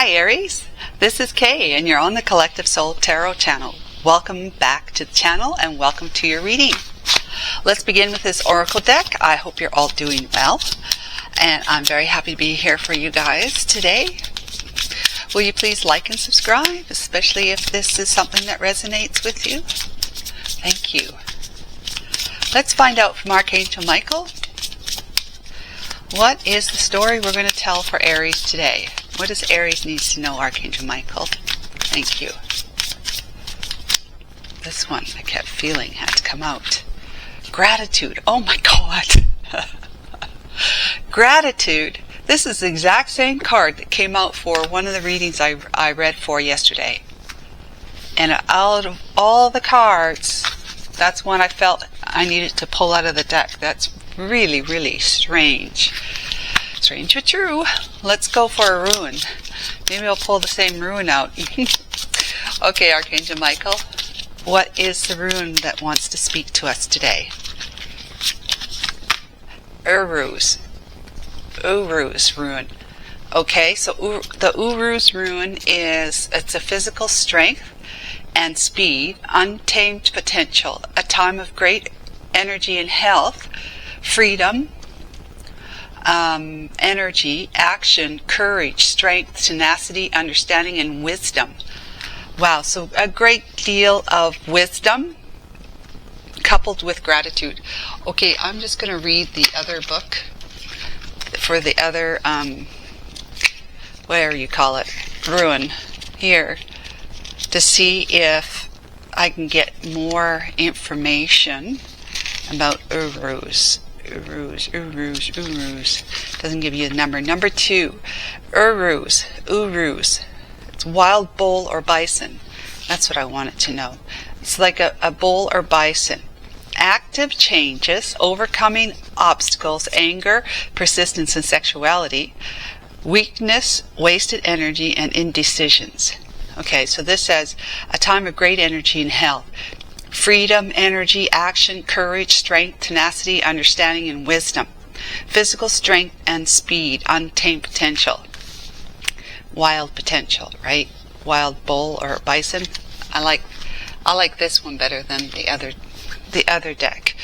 Hi Aries, this is Kay and you're on the Collective Soul Tarot channel. Welcome back to the channel and welcome to your reading. Let's begin with this oracle deck. I hope you're all doing well and I'm very happy to be here for you guys today. Will you please like and subscribe, especially if this is something that resonates with you? Thank you. Let's find out from Archangel Michael. What is the story we're going to tell for Aries today? What does Aries need to know, Archangel Michael? Thank you. This one I kept feeling had to come out. Gratitude. Oh my God. Gratitude. This is the exact same card that came out for one of the readings I read for yesterday. And out of all the cards, that's one I felt I needed to pull out of the deck. That's really, really strange. Strange but true. Let's go for a rune. Maybe I'll pull the same rune out. Okay, Archangel Michael. What is the rune that wants to speak to us today? Uruz. Uruz rune. Okay, so the Uruz rune it's a physical strength and speed, untamed potential, a time of great energy and health, freedom, energy, action, courage, strength, tenacity, understanding, and wisdom. Wow, so a great deal of wisdom coupled with gratitude. Okay, I'm just going to read the other book for the other, whatever you call it, rune here to see if I can get more information about Uruz. Uruz. Doesn't give you a number. Number 2, Uruz. It's wild bull or bison. That's what I wanted to know. It's like a bull or bison. Active changes, overcoming obstacles, anger, persistence, and sexuality, weakness, wasted energy, and indecisions. Okay, so this says a time of great energy and health. Freedom, energy, action, courage, strength, tenacity, understanding, and wisdom. Physical strength and speed, untamed potential. Wild potential, right? Wild bull or bison. I like this one better than the other deck.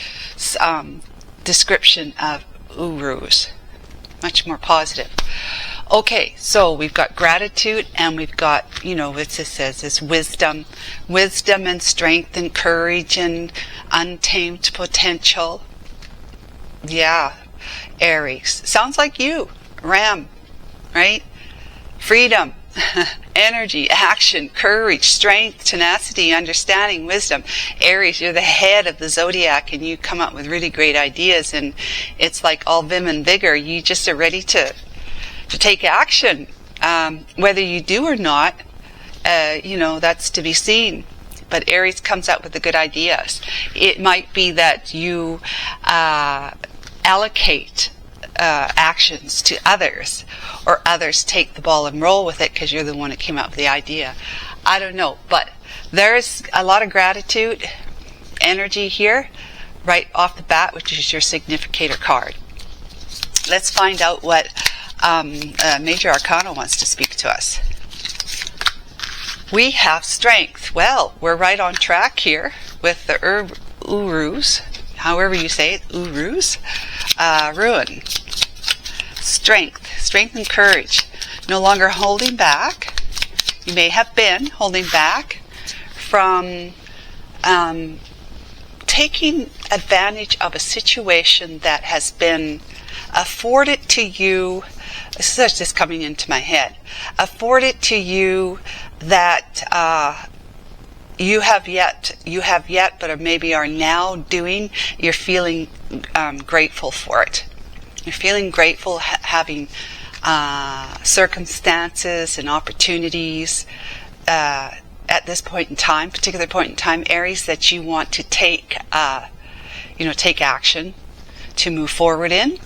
Description of Uruz. Much more positive. Okay, so we've got gratitude and we've got, what this says is wisdom and strength and courage and untamed potential. Yeah, Aries. Sounds like you, Ram, right? Freedom, energy, action, courage, strength, tenacity, understanding, wisdom. Aries, you're the head of the zodiac and you come up with really great ideas and it's like all vim and vigor. You just are ready to take action. Whether you do or not, that's to be seen. But Aries comes out with the good ideas. It might be that you allocate actions to others, or others take the ball and roll with it because you're the one that came up with the idea. I don't know, but there's a lot of gratitude, energy here, right off the bat, which is your significator card. Let's find out what Major Arcana wants to speak to us. We have strength. Well, we're right on track here with the Uruz, however you say it, Uruz, rune. Strength and courage. No longer holding back. You may have been holding back from taking advantage of a situation that has been afforded to you. This is just coming into my head. Afforded to you that you have yet, but maybe are now doing. You're feeling grateful for it. You're feeling grateful having circumstances and opportunities at this point in time, particular point in time, Aries, that you want to take action to move forward in.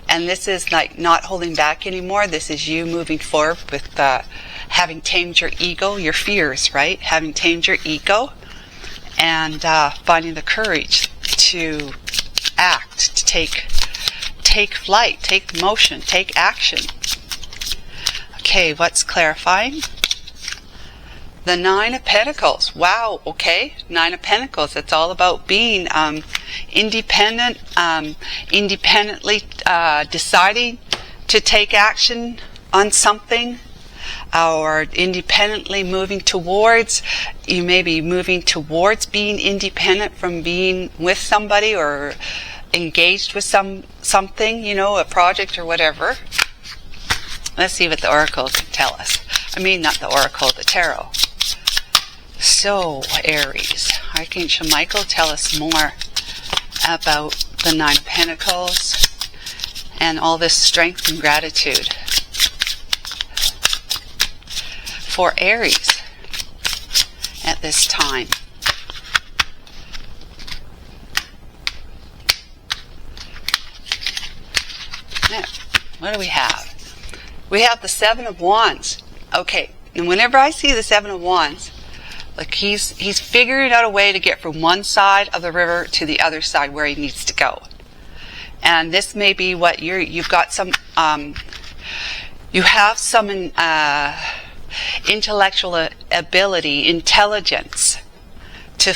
And this is like not holding back anymore. This is you moving forward with having tamed your ego, your fears, right? Having tamed your ego and finding the courage to act, to take flight, take motion, take action. Okay, what's clarifying? The Nine of Pentacles. Wow, okay. Nine of Pentacles. It's all about being independent, independently deciding to take action on something, or independently moving towards. You may be moving towards being independent from being with somebody or engaged with something, you know, a project or whatever. Let's see what the Oracle can tell us. I mean, not the Oracle, the Tarot. So, Aries, Archangel Michael, tell us more about the Nine of Pentacles and all this strength and gratitude for Aries at this time. Now, what do we have? We have the Seven of Wands. Okay, and whenever I see the Seven of Wands, like he's figuring out a way to get from one side of the river to the other side where he needs to go. And this may be what you've got some, you have some intellectual ability, intelligence to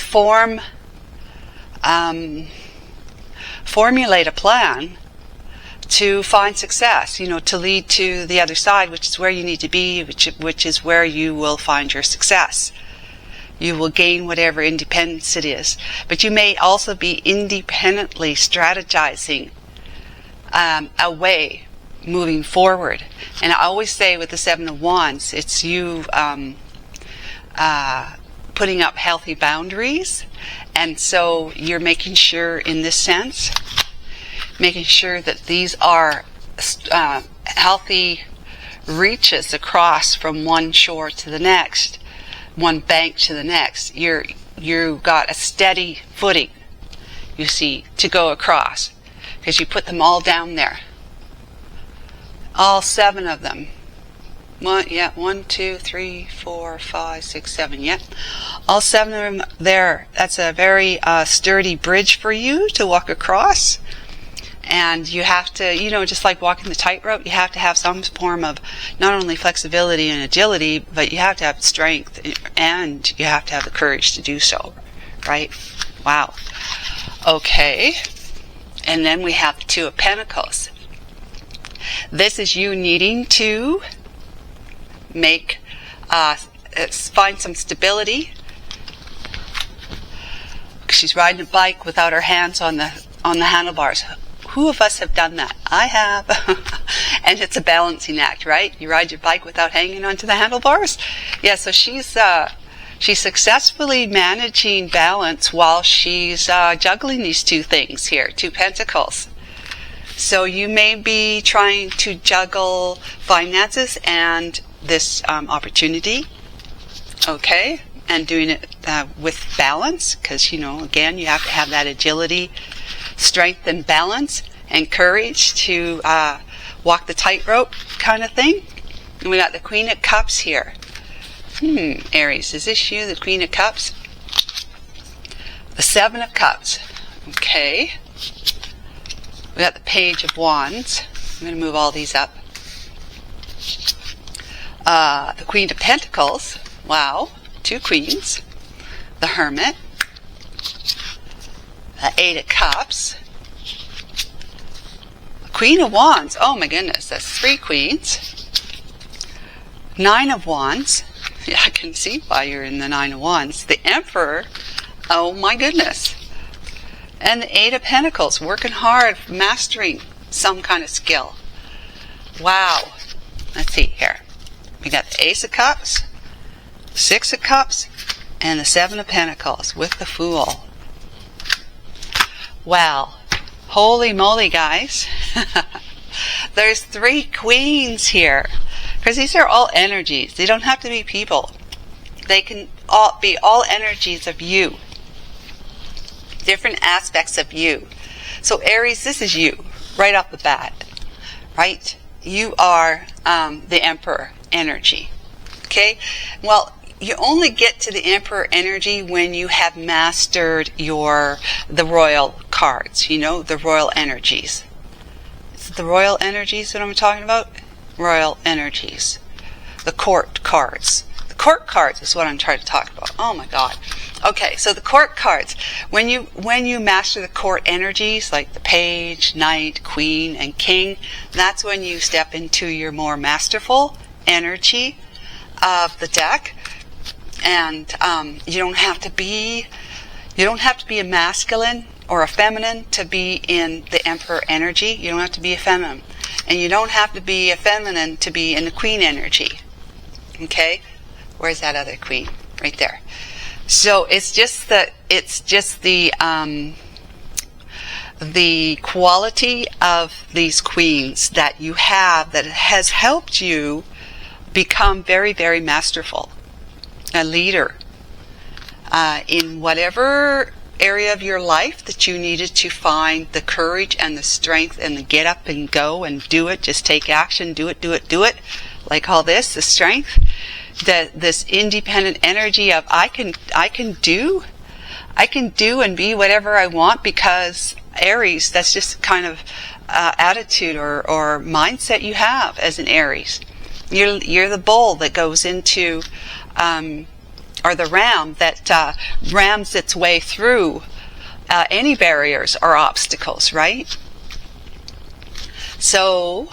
formulate a plan to find success, you know, to lead to the other side, which is where you need to be, which is where you will find your success. You will gain whatever independence it is. But you may also be independently strategizing a way moving forward. And I always say with the Seven of Wands, it's you putting up healthy boundaries. And so you're making sure, in this sense, making sure that these are healthy reaches across from one shore to the next, one bank to the next. You got a steady footing, you see, to go across, because you put them all down there. All seven of them. One, two, three, 4, 5, 6, 7. Yeah, all seven of them there. That's a very sturdy bridge for you to walk across. And you have to, you know, just like walking the tightrope, you have to have some form of not only flexibility and agility, but you have to have strength, and you have to have the courage to do so, right? Wow. Okay. And then we have the Two of Pentacles. This is you needing to make, find some stability. She's riding a bike without her hands on the handlebars. Who of us have done that? I have. And it's a balancing act, right? You ride your bike without hanging onto the handlebars? Yeah, so she's successfully managing balance while she's juggling these two things here, Two Pentacles. So you may be trying to juggle finances and this opportunity, okay? And doing it with balance, because, you know, again, you have to have that agility, strength and balance and courage to walk the tightrope kind of thing. And we got the Queen of Cups here. Aries, is this you, the Queen of Cups? The Seven of Cups. Okay. We got the Page of Wands. I'm going to move all these up. The Queen of Pentacles. Wow. Two queens. The Hermit. The Eight of Cups. The Queen of Wands. Oh my goodness, that's three queens. Nine of Wands. Yeah, I can see why you're in the Nine of Wands. The Emperor. Oh my goodness. And the Eight of Pentacles. Working hard, mastering some kind of skill. Wow. Let's see here. We got the Ace of Cups, Six of Cups, and the Seven of Pentacles with the Fool. Wow. Holy moly, guys. There's three queens here. Because these are all energies. They don't have to be people. They can all be all energies of you. Different aspects of you. So Aries, this is you, right off the bat. Right? You are the Emperor energy. Okay? Well, you only get to the Emperor energy when you have mastered the Royal cards, you know, the Royal energies. Is it the Royal energies that I'm talking about? Royal energies. the court cards. The court cards is what I'm trying to talk about. Oh my God. Okay, so the court cards. When you master the court energies, like the page, knight, queen, and king, that's when you step into your more masterful energy of the deck. And you don't have to be a masculine or a feminine to be in the Emperor energy. You don't have to be a feminine. And you don't have to be a feminine to be in the queen energy. Okay? Where's that other queen? Right there. So it's just the quality of these queens that you have that has helped you become very, very masterful. A leader in whatever area of your life that you needed to find the courage and the strength and the get up and go and do it, just take action, do it, like all this, the strength, this independent energy of I can do and be whatever I want, because Aries, that's just kind of attitude or mindset you have as an Aries. You're the bull that goes into or the ram that rams its way through any barriers or obstacles, right? So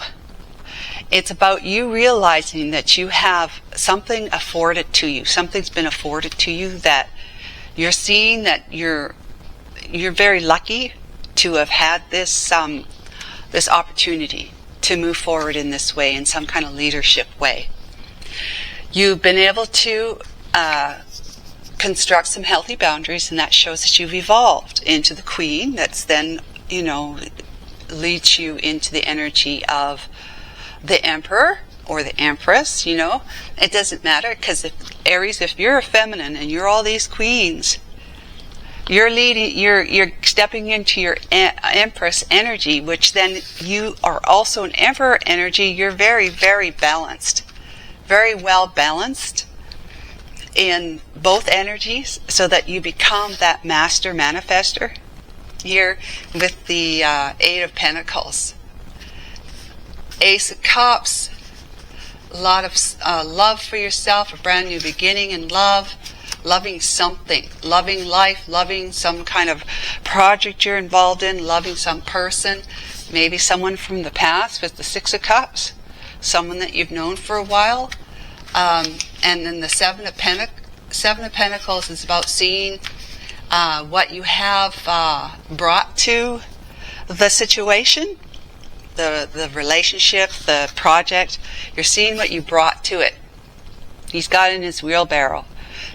it's about you realizing that you have something afforded to you. Something's been afforded to you that you're seeing that you're very lucky to have had this this opportunity to move forward in this way, in some kind of leadership way. You've been able to construct some healthy boundaries, and that shows that you've evolved into the queen. That's then, leads you into the energy of the emperor or the empress. It doesn't matter, because Aries, if you're a feminine and you're all these queens, you're stepping into your empress energy, which then you are also an emperor energy. You're very, very balanced, very well balanced in both energies, so that you become that master manifester. Here with the Eight of Pentacles, Ace of Cups, a lot of love for yourself, a brand new beginning in love, loving something, loving life, loving some kind of project you're involved in, loving some person, maybe someone from the past with the Six of Cups, someone that you've known for a while. And then the Seven of Pentacles is about seeing what you have brought to the situation, the relationship, the project. You're seeing what you brought to it. He's got in his wheelbarrow.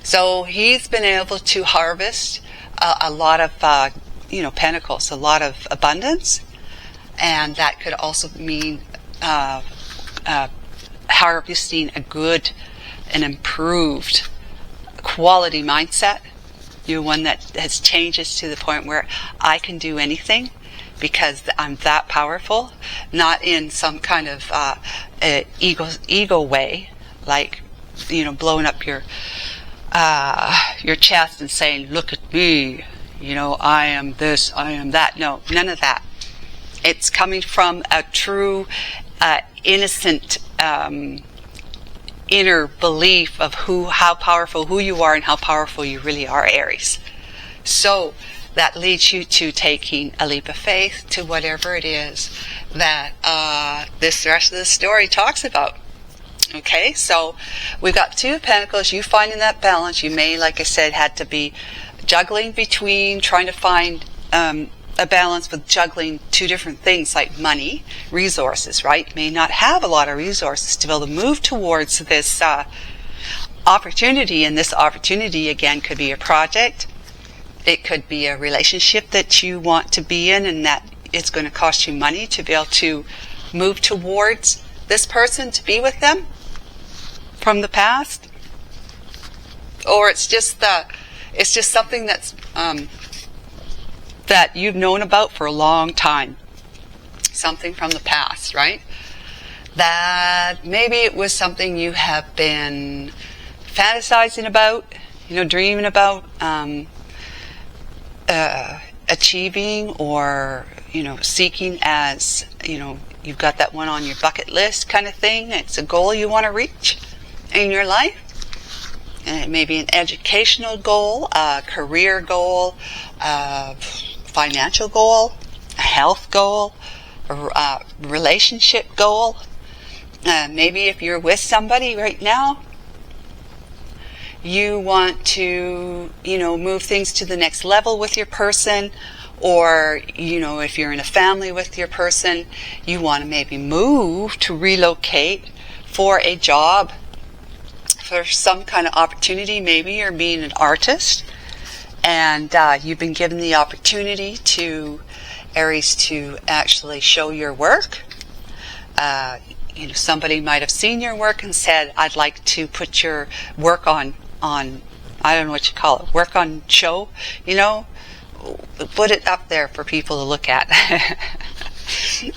So he's been able to harvest a lot of, pentacles, a lot of abundance. And that could also mean harvesting a good and improved quality mindset. You're one that has changes to the point where I can do anything because I'm that powerful, not in some kind of ego way, like, blowing up your chest and saying, look at me, I am this, I am that. No, none of that. It's coming from a true, innocent, inner belief of how powerful who you are and how powerful you really are, Aries. So that leads you to taking a leap of faith to whatever it is that this rest of the story talks about. Okay, so we've got Two of Pentacles. You finding that balance. You may, like I said, had to be juggling between trying to find a balance with juggling two different things like money, resources, right? May not have a lot of resources to be able to move towards this opportunity, and this opportunity again could be a project. It could be a relationship that you want to be in, and that it's going to cost you money to be able to move towards this person, to be with them from the past. Or it's just something that's that you've known about for a long time. Something from the past, right? That maybe it was something you have been fantasizing about, dreaming about, achieving, or, seeking as, you've got that one on your bucket list kind of thing. It's a goal you want to reach. in your life. Maybe an educational goal, a career goal, a financial goal, a health goal, a relationship goal. Maybe if you're with somebody right now, you want to, move things to the next level with your person, or, if you're in a family with your person, you want to maybe move to relocate for a job, for some kind of opportunity. Maybe you're being an artist, and you've been given the opportunity to, Aries, to actually show your work. Somebody might have seen your work and said, I'd like to put your work on, I don't know what you call it, work on show, put it up there for people to look at.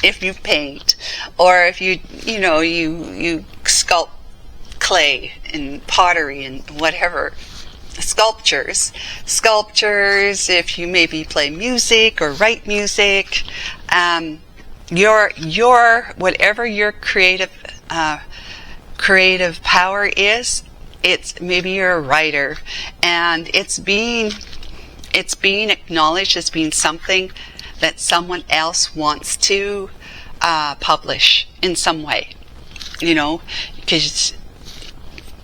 If you paint, or if you sculpt clay and pottery and whatever, sculptures, if you maybe play music or write music, your whatever your creative power is, it's maybe you're a writer, and it's being acknowledged as being something that someone else wants to publish in some way, because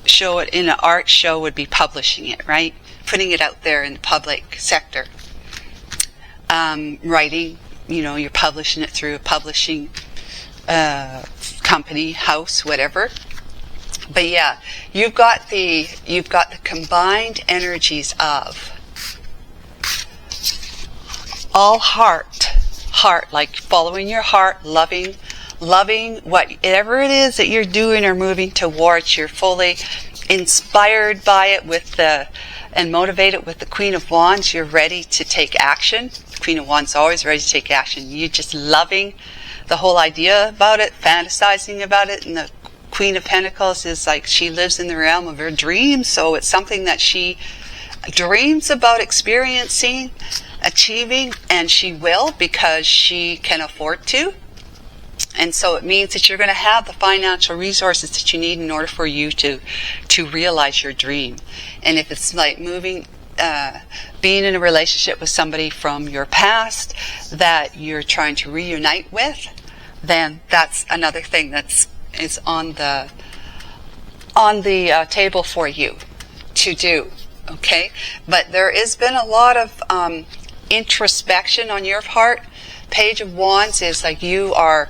show it in an art show would be publishing it, right? Putting it out there in the public sector. Writing, you're publishing it through a publishing company, house, whatever. But yeah, you've got the combined energies of all heart, like following your heart, loving whatever it is that you're doing or moving towards. You're fully inspired by it and motivated with the Queen of Wands. You're ready to take action. The Queen of Wands is always ready to take action. You're just loving the whole idea about it, fantasizing about it. And the Queen of Pentacles is like, she lives in the realm of her dreams, so it's something that she dreams about experiencing, achieving, and she will, because she can afford to. And so it means that you're going to have the financial resources that you need in order for you to realize your dream. And if it's like moving, being in a relationship with somebody from your past that you're trying to reunite with, then that's another thing that's is on the table for you to do. Okay, but there has been a lot of introspection on your part. Page of Wands is like you are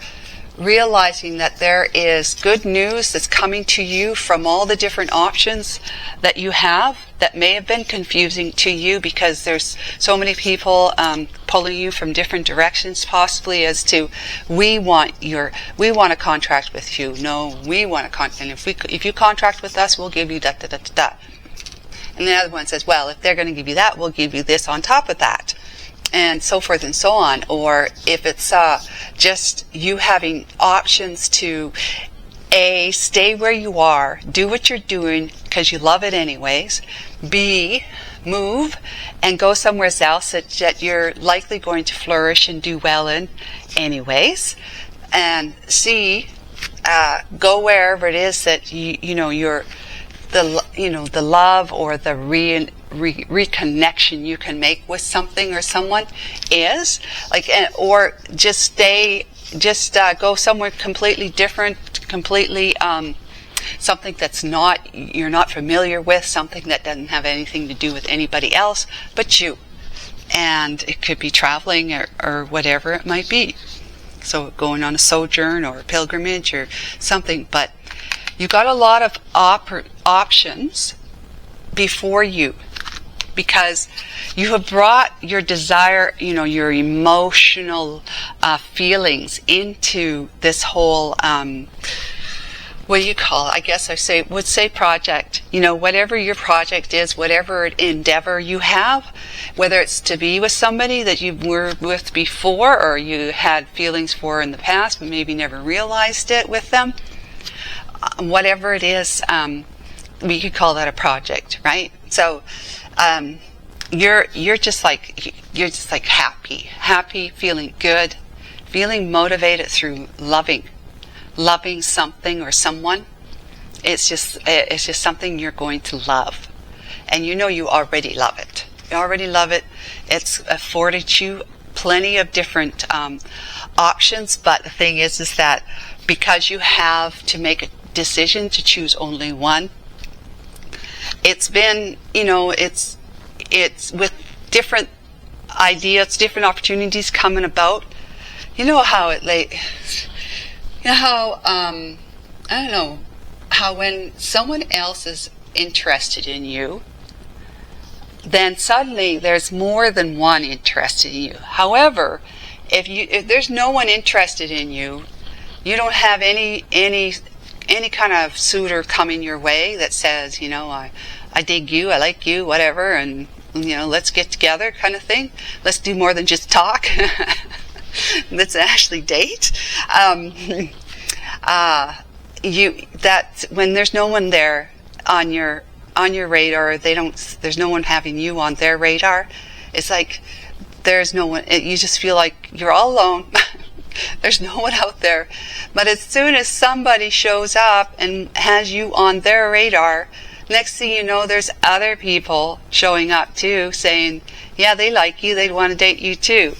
realizing that there is good news that's coming to you from all the different options that you have that may have been confusing to you, because there's so many people pulling you from different directions, possibly as to, we want a contract with you. No, we want a contract. And if you contract with us, we'll give you da da da da da. And the other one says, well, if they're going to give you that, we'll give you this on top of that. And so forth and so on. Or if it's just you having options to A, stay where you are, do what you're doing because you love it anyways. B, move and go somewhere else that you're likely going to flourish and do well in anyways. And C, go wherever it is that you're the love or the reconnection you can make with something or someone is like, or just go somewhere completely different, completely something that's you're not familiar with, something that doesn't have anything to do with anybody else but you. And it could be traveling or whatever it might be. So going on a sojourn or a pilgrimage or something, but you got a lot of options before you, because you have brought your desire, your emotional feelings into this whole, what do you call it? I guess would say project. Whatever your project is, whatever endeavor you have, whether it's to be with somebody that you were with before or you had feelings for in the past but maybe never realized it with them. Whatever it is, we could call that a project, right? So you're just like happy, feeling good, feeling motivated through loving something or someone, it's just something you're going to love. And you know you already love it. You already love it. It's afforded you plenty of different options, but the thing is that because you have to make a decision to choose only one, it's been, it's with different ideas, different opportunities coming about. You know how I don't know, how when someone else is interested in you, then suddenly there's more than one interested in you. However, if there's no one interested in you, you don't have any kind of suitor coming your way that says, I dig you, I like you, whatever, and let's get together kind of thing. Let's do more than just talk. Let's actually date. That when there's no one there on your radar, there's no one having you on their radar. It's like there's no one. You just feel like you're all alone. There's no one out there. But as soon as somebody shows up and has you on their radar, next thing you know, there's other people showing up too, saying, yeah, they like you, they'd want to date you too.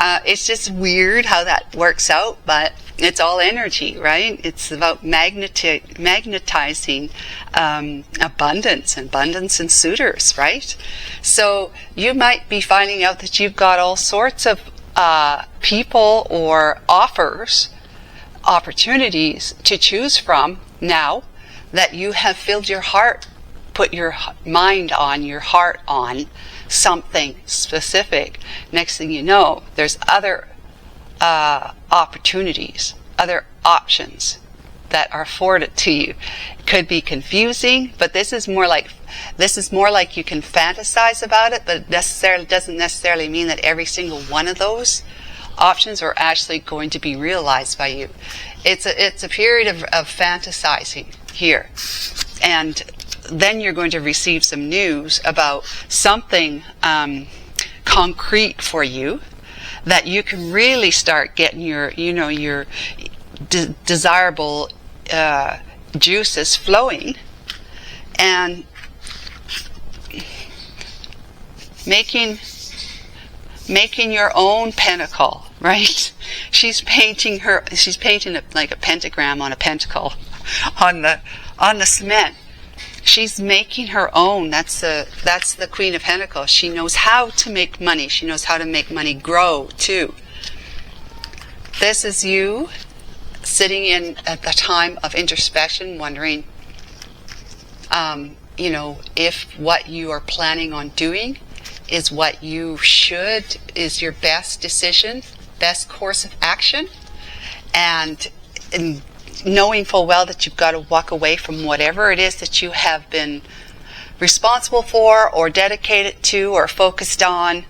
It's just weird how that works out, but it's all energy, right? It's about magnetizing abundance and suitors, right? So you might be finding out that you've got all sorts of people or opportunities to choose from now that you have filled your heart, put your mind on, your heart on something specific. Next thing you know, there's other opportunities, other options that are afforded to you. It could be confusing, but this is more like you can fantasize about it, but it doesn't necessarily mean that every single one of those options are actually going to be realized by you. It's a period of fantasizing here, and then you're going to receive some news about something concrete for you, that you can really start getting your desirable juices flowing, and making your own pentacle, right? She's painting it like a pentagram on a pentacle on the cement. She's making her own. That's the Queen of Pentacles. She knows how to make money. She knows how to make money grow too. This is you sitting in at the time of introspection, wondering, if what you are planning on doing is what you is your best decision, best course of action, and knowing full well that you've got to walk away from whatever it is that you have been responsible for or dedicated to or focused on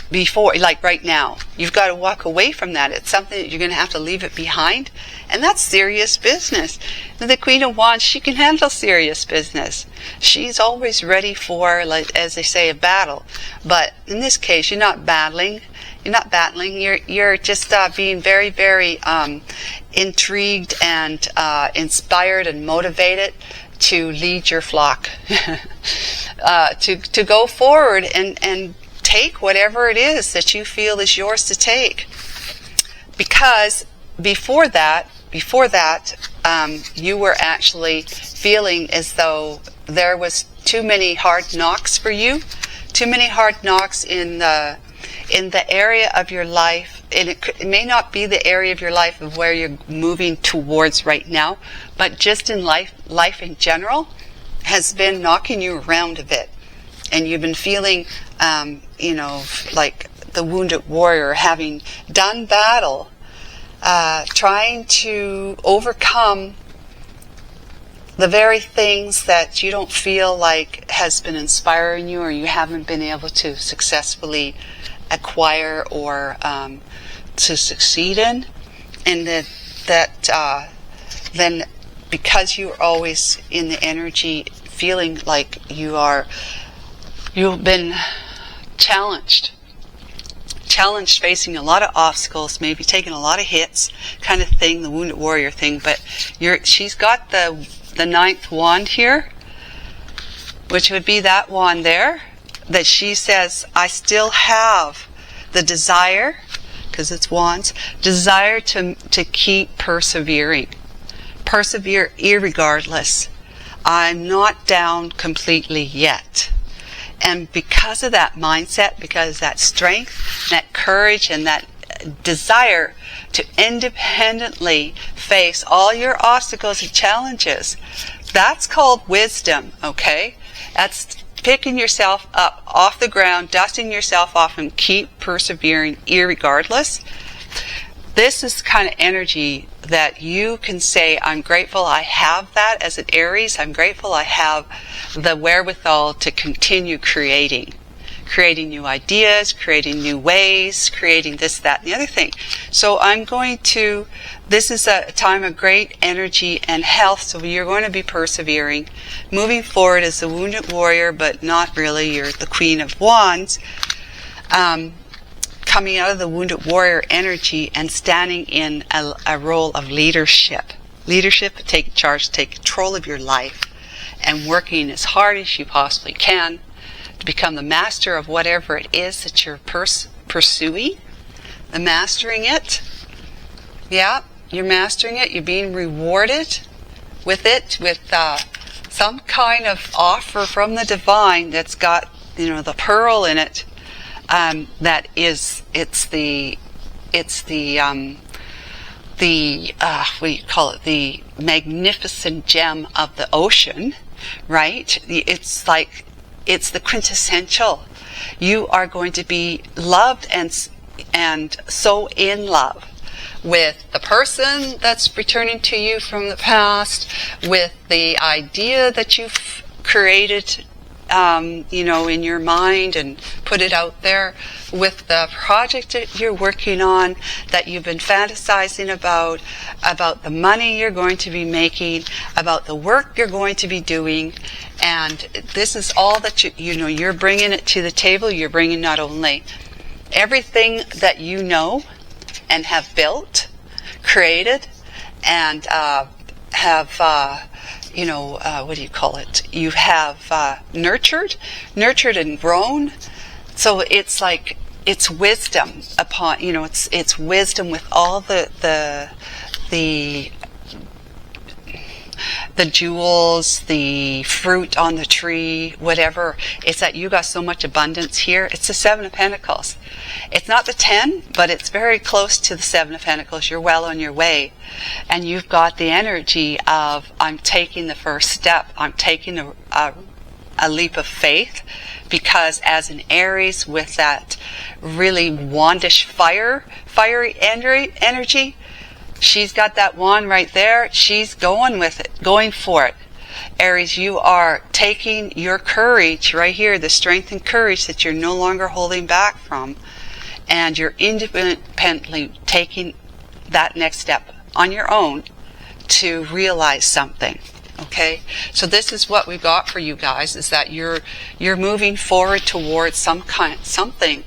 before, like right now. You've got to walk away from that. It's something that you're going to have to leave it behind, and that's serious business. The Queen of Wands, she can handle serious business. She's always ready for, like, as they say, a battle. But in this case, you're not battling. You're just being very, very intrigued and inspired and motivated to lead your flock, to go forward and take whatever it is that you feel is yours to take. Because before that, you were actually feeling as though there was too many hard knocks for you, too many hard knocks in the area of your life, and it may not be the area of your life of where you're moving towards right now, but just in life in general has been knocking you around a bit, and you've been feeling, like the wounded warrior, having done battle, trying to overcome the very things that you don't feel like has been inspiring you, or you haven't been able to successfully acquire or to succeed in, and then because you're always in the energy feeling like you've been challenged challenged, facing a lot of obstacles, maybe taking a lot of hits, kind of thing, the wounded warrior thing. But she's got the ninth wand here, which would be that wand there, that she says, I still have the desire, because it's wands, desire to keep persevering. Persevere irregardless. I'm not down completely yet. And because of that mindset, because of that strength, that courage, and that desire to independently face all your obstacles and challenges, that's called wisdom, okay? That's picking yourself up off the ground, dusting yourself off, and keep persevering irregardless. This is the kind of energy that you can say, I'm grateful I have that as an Aries. I'm grateful I have the wherewithal to continue creating new ideas, creating new ways, creating this, that, and the other thing. So this is a time of great energy and health, so you're going to be persevering, moving forward as the wounded warrior, but not really. You're the Queen of Wands, coming out of the wounded warrior energy and standing in a role of leadership. Leadership, take charge, take control of your life, and working as hard as you possibly can to become the master of whatever it is that you're pursuing. The mastering it. Yeah, you're mastering it. You're being rewarded with it, with some kind of offer from the divine that's got, the pearl in it. That is, it's the what do you call it? The magnificent gem of the ocean, right? It's like, it's the quintessential. You are going to be loved and so in love with the person that's returning to you from the past, with the idea that you've created, in your mind and put it out there, with the project that you're working on, that you've been fantasizing about the money you're going to be making, about the work you're going to be doing. And this is all that you're bringing it to the table. You're bringing not only everything that you know and have built, created, and have what do you call it? You have nurtured and grown. So it's like, it's wisdom upon, it's wisdom with all the jewels, the fruit on the tree, whatever. It's that you got so much abundance here. It's the Seven of Pentacles. It's not the 10, but it's very close to the Seven of Pentacles. You're well on your way. And you've got the energy of, I'm taking the first step. I'm taking a leap of faith, because as an Aries, with that really wandish fiery energy, she's got that wand right there. She's going with it, going for it. Aries, you are taking your courage right here, the strength and courage that you're no longer holding back from, and you're independently taking that next step on your own to realize something. Okay, so this is what we've got for you guys, is that you're moving forward towards something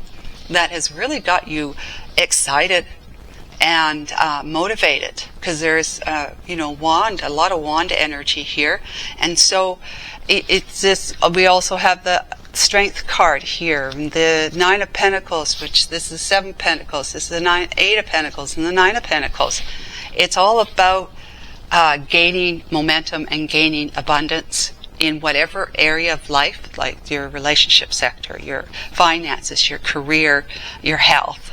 that has really got you excited and motivated, because there's a lot of wand energy here. And so it's this. We also have the Strength card here, the Nine of Pentacles, which this is Seven of Pentacles, this is the Eight of Pentacles, and the Nine of Pentacles. It's all about gaining momentum and gaining abundance in whatever area of life, like your relationship sector, your finances, your career, your health,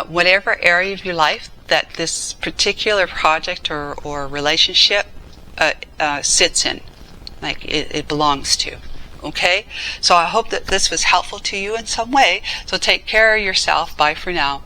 whatever area of your life that this particular project or relationship sits in, like it belongs to. Okay? So I hope that this was helpful to you in some way. So take care of yourself. Bye for now.